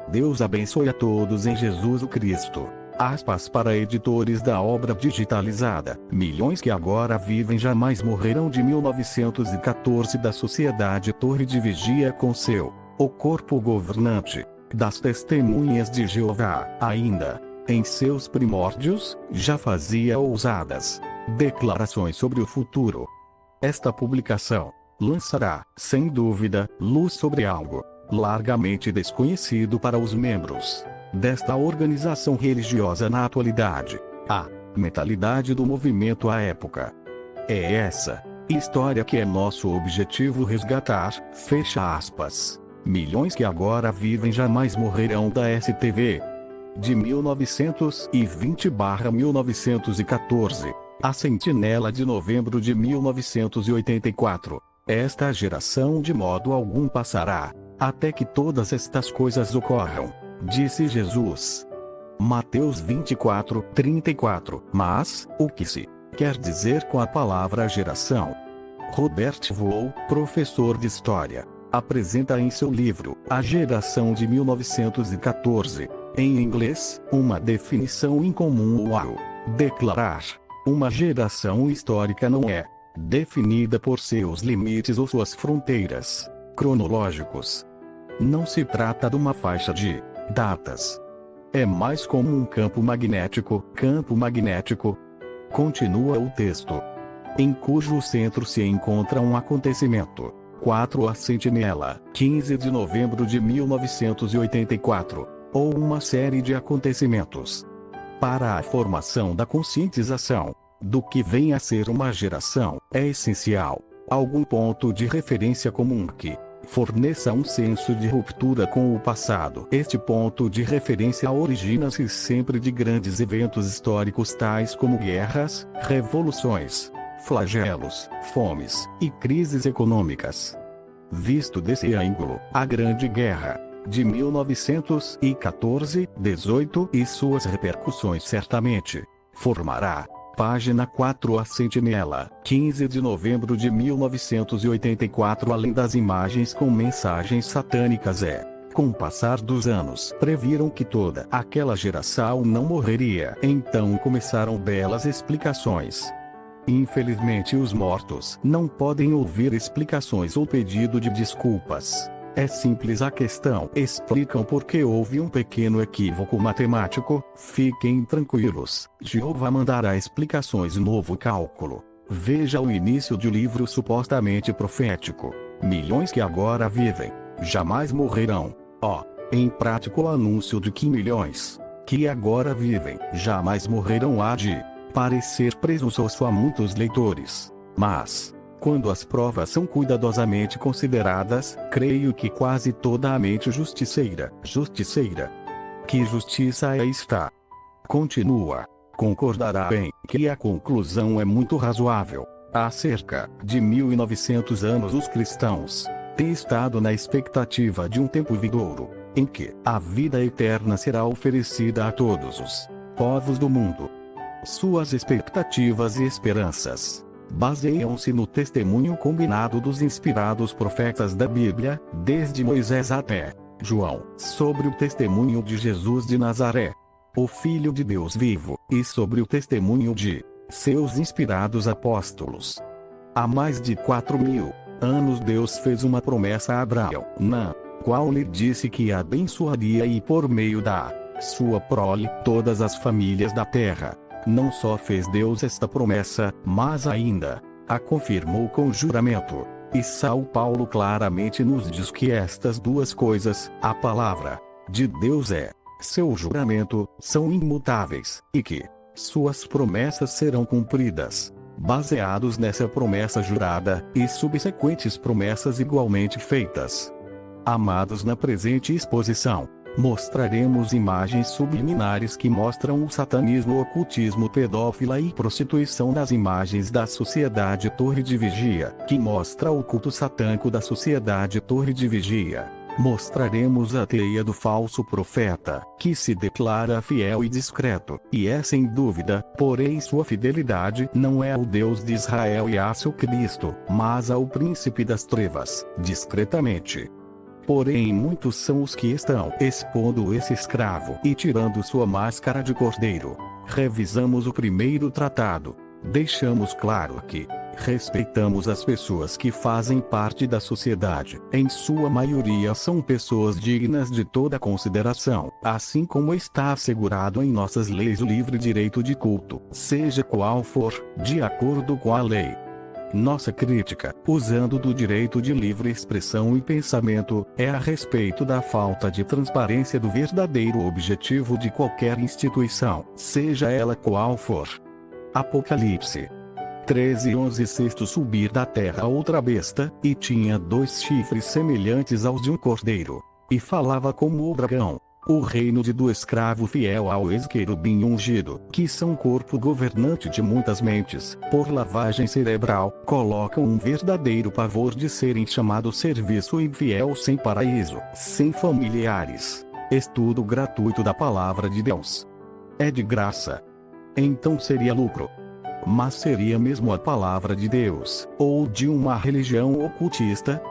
Deus abençoe a todos em Jesus o Cristo. Aspas para editores da obra digitalizada. Milhões que agora vivem jamais morrerão, de 1914, da Sociedade Torre de Vigia, com seu O Corpo Governante das Testemunhas de Jeová. Ainda em seus primórdios, já fazia ousadas declarações sobre o futuro. Esta publicação lançará, sem dúvida, luz sobre algo largamente desconhecido para os membros desta organização religiosa na atualidade: a mentalidade do movimento à época. É essa história que é nosso objetivo resgatar, fecha aspas. Milhões que agora vivem jamais morrerão, da STV. De 1920/1914, a Sentinela, de novembro de 1984. Esta geração de modo algum passará, até que todas estas coisas ocorram, disse Jesus. Mateus 24:34. Mas, o que se quer dizer com a palavra geração? Robert Vaux, professor de História, apresenta em seu livro A Geração de 1914, em inglês, uma definição incomum ao declarar: uma geração histórica não é definida por seus limites ou suas fronteiras cronológicos. Não se trata de uma faixa de datas. É mais como um campo magnético, continua o texto, em cujo centro se encontra um acontecimento. 4. A Sentinela, 15 de novembro de 1984, ou uma série de acontecimentos. Para a formação da conscientização do que vem a ser uma geração, é essencial algum ponto de referência comum que forneça um senso de ruptura com o passado. Este ponto de referência origina-se sempre de grandes eventos históricos tais como guerras, revoluções, flagelos, fomes e crises econômicas. Visto desse ângulo, a Grande Guerra de 1914-18 e suas repercussões certamente formará. Página 4. A Sentinela, 15 de novembro de 1984. Além das imagens com mensagens satânicas, com o passar dos anos, previram que toda aquela geração não morreria. Então começaram belas explicações. Infelizmente, os mortos não podem ouvir explicações ou pedido de desculpas. É simples a questão. Explicam porque houve um pequeno equívoco matemático. Fiquem tranquilos, Jeová mandará explicações. Novo cálculo. Veja o início de livro supostamente profético. Milhões que agora vivem jamais morrerão. Em prática, o anúncio de que milhões que agora vivem jamais morrerão há de parecer presunçoso a muitos leitores. Mas, quando as provas são cuidadosamente consideradas, creio que quase toda a mente justiceira, que justiça é esta, continua, concordará bem que a conclusão é muito razoável. Há cerca de 1900 anos os cristãos têm estado na expectativa de um tempo vindouro, em que a vida eterna será oferecida a todos os povos do mundo. Suas expectativas e esperanças baseiam-se no testemunho combinado dos inspirados profetas da Bíblia, desde Moisés até João, sobre o testemunho de Jesus de Nazaré, o Filho de Deus vivo, e sobre o testemunho de seus inspirados apóstolos. Há mais de 4.000 anos Deus fez uma promessa a Abraão, na qual lhe disse que abençoaria e por meio da sua prole todas as famílias da terra. Não só fez Deus esta promessa, mas ainda a confirmou com juramento. E São Paulo claramente nos diz que estas duas coisas, a palavra de Deus e seu juramento, são imutáveis, e que suas promessas serão cumpridas. Baseados nessa promessa jurada, e subsequentes promessas igualmente feitas. Amados, na presente exposição mostraremos imagens subliminares que mostram o satanismo, ocultismo, pedófila e prostituição nas imagens da Sociedade Torre de Vigia, que mostra o culto satânico da Sociedade Torre de Vigia. Mostraremos a teia do falso profeta, que se declara fiel e discreto, e é sem dúvida, porém sua fidelidade não é ao Deus de Israel e a seu Cristo, mas ao príncipe das trevas, discretamente. Porém muitos são os que estão expondo esse escravo e tirando sua máscara de cordeiro. Revisamos o primeiro tratado. Deixamos claro que respeitamos as pessoas que fazem parte da sociedade. Em sua maioria são pessoas dignas de toda consideração, assim como está assegurado em nossas leis o livre direito de culto, seja qual for, de acordo com a lei. Nossa crítica, usando do direito de livre expressão e pensamento, é a respeito da falta de transparência do verdadeiro objetivo de qualquer instituição, seja ela qual for. Apocalipse 13:11 Sexto subir da terra outra besta, e tinha 2 chifres semelhantes aos de um cordeiro, e falava como o dragão. O reino do escravo fiel ao ex-querubim ungido, que são corpo governante de muitas mentes, por lavagem cerebral, colocam um verdadeiro pavor de serem chamados serviço infiel sem paraíso, sem familiares. Estudo gratuito da palavra de Deus. É de graça. Então seria lucro. Mas seria mesmo a palavra de Deus, ou de uma religião ocultista?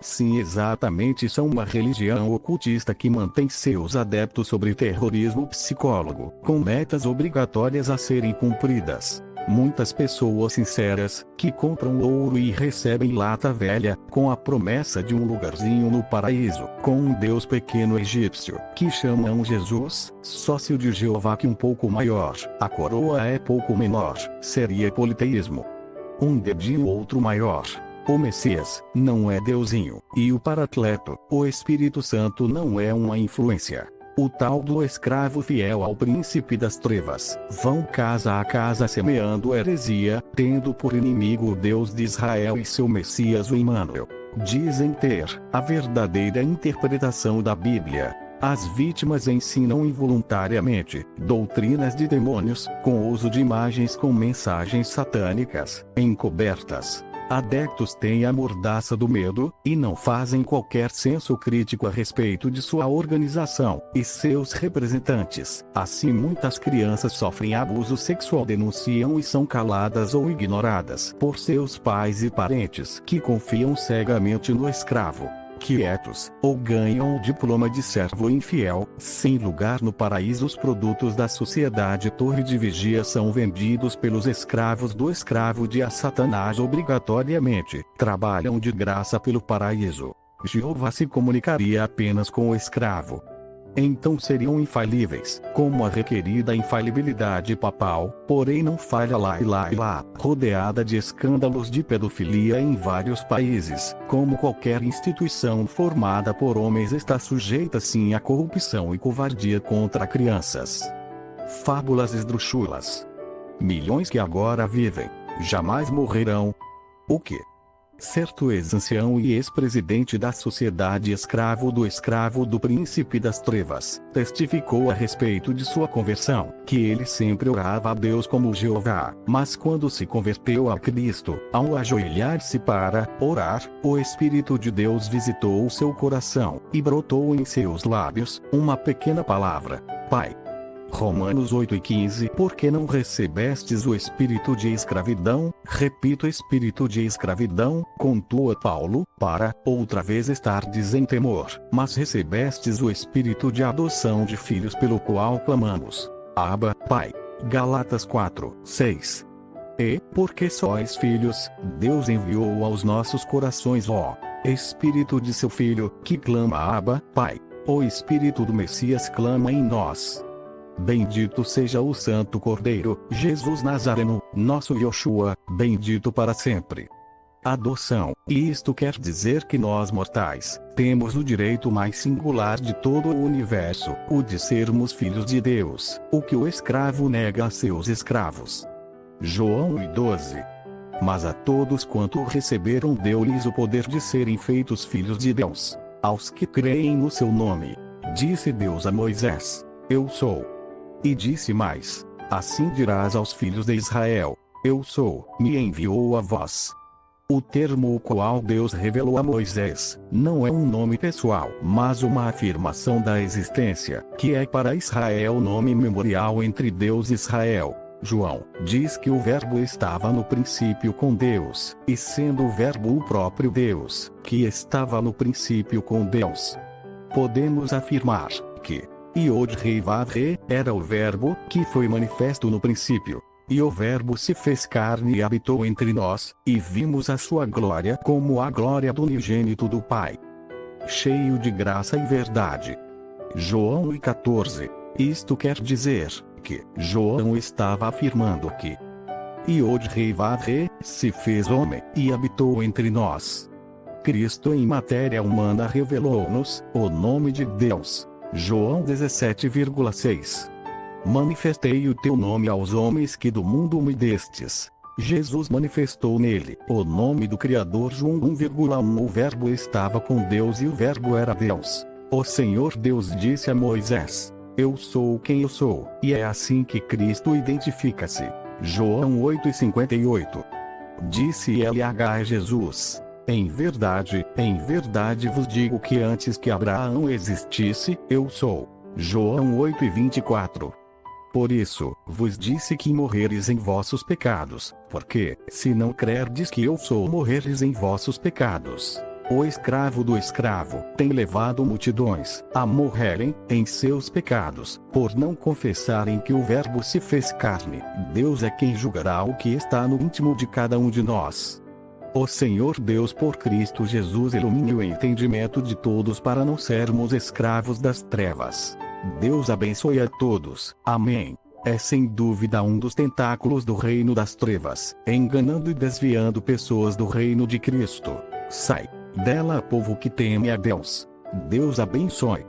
Sim, exatamente, são uma religião ocultista que mantém seus adeptos sobre terrorismo psicólogo, com metas obrigatórias a serem cumpridas. Muitas pessoas sinceras, que compram ouro e recebem lata velha, com a promessa de um lugarzinho no paraíso, com um deus pequeno egípcio, que chamam Jesus, sócio de Jeová que um pouco maior, a coroa é pouco menor, seria politeísmo. Um dedinho outro maior. O Messias, não é Deusinho, e o Paracleto, o Espírito Santo não é uma influência. O tal do escravo fiel ao príncipe das trevas, vão casa a casa semeando heresia, tendo por inimigo o Deus de Israel e seu Messias o Emmanuel. Dizem ter a verdadeira interpretação da Bíblia. As vítimas ensinam involuntariamente doutrinas de demônios, com uso de imagens com mensagens satânicas, encobertas. Adeptos têm a mordaça do medo, e não fazem qualquer senso crítico a respeito de sua organização e seus representantes. Assim muitas crianças sofrem abuso sexual, denunciam e são caladas ou ignoradas por seus pais e parentes que confiam cegamente no escravo. Quietos, ou ganham o diploma de servo infiel, sem lugar no paraíso. Os produtos da sociedade torre de vigia são vendidos pelos escravos do escravo de Satanás obrigatoriamente, trabalham de graça pelo paraíso. Jeová se comunicaria apenas com o escravo. Então seriam infalíveis, como a requerida infalibilidade papal, porém não falha lá e lá e lá, rodeada de escândalos de pedofilia em vários países, como qualquer instituição formada por homens está sujeita sim à corrupção e covardia contra crianças. Fábulas esdrúxulas. Milhões que agora vivem, jamais morrerão. O que? Certo ex-ancião e ex-presidente da sociedade escravo do príncipe das trevas, testificou a respeito de sua conversão, que ele sempre orava a Deus como Jeová, mas quando se converteu a Cristo, ao ajoelhar-se para orar, o Espírito de Deus visitou o seu coração, e brotou em seus lábios uma pequena palavra: Pai. Romanos 8:15 Porque não recebestes o espírito de escravidão, repito, espírito de escravidão, contua Paulo, para, outra vez estardes em temor, mas recebestes o espírito de adoção de filhos pelo qual clamamos: Abba, Pai. Galatas 4:6 E, porque sois filhos, Deus enviou aos nossos corações o Espírito de seu Filho, que clama: Abba, Pai. O Espírito do Messias clama em nós. Bendito seja o Santo Cordeiro, Jesus Nazareno, nosso Yoshua, bendito para sempre. Adoção, e isto quer dizer que nós mortais, temos o direito mais singular de todo o universo, o de sermos filhos de Deus, o que o escravo nega a seus escravos. João 1:12 Mas a todos quanto o receberam deu-lhes o poder de serem feitos filhos de Deus, aos que creem no seu nome. Disse Deus a Moisés: Eu sou. E disse mais: Assim dirás aos filhos de Israel: Eu sou, me enviou a vós. O termo o qual Deus revelou a Moisés, não é um nome pessoal, mas uma afirmação da existência, que é para Israel nome memorial entre Deus e Israel. João diz que o Verbo estava no princípio com Deus, e sendo o Verbo o próprio Deus, que estava no princípio com Deus. Podemos afirmar que Iod Rei Vav Re era o Verbo que foi manifesto no princípio. E o Verbo se fez carne e habitou entre nós, e vimos a sua glória como a glória do unigênito do Pai, cheio de graça e verdade. João 1,14. Isto quer dizer que João estava afirmando que Iod Rei Vav Re se fez homem e habitou entre nós. Cristo em matéria humana revelou-nos o nome de Deus. João 17,6. Manifestei o teu nome aos homens que do mundo me destes. Jesus manifestou nele o nome do Criador. João 1,1. O Verbo estava com Deus e o Verbo era Deus. O Senhor Deus disse a Moisés: Eu sou quem eu sou, e é assim que Cristo identifica-se. João 8,58. Disse LH a Jesus: em verdade vos digo que antes que Abraão existisse, eu sou. João 8,24. Por isso, vos disse que morreres em vossos pecados, porque, se não crerdes que eu sou, morreres em vossos pecados. O escravo do escravo tem levado multidões a morrerem em seus pecados, por não confessarem que o Verbo se fez carne. Deus é quem julgará o que está no íntimo de cada um de nós. O Senhor Deus por Cristo Jesus ilumine o entendimento de todos para não sermos escravos das trevas. Deus abençoe a todos. Amém. É sem dúvida um dos tentáculos do reino das trevas, enganando e desviando pessoas do reino de Cristo. Sai dela, povo que teme a Deus. Deus abençoe.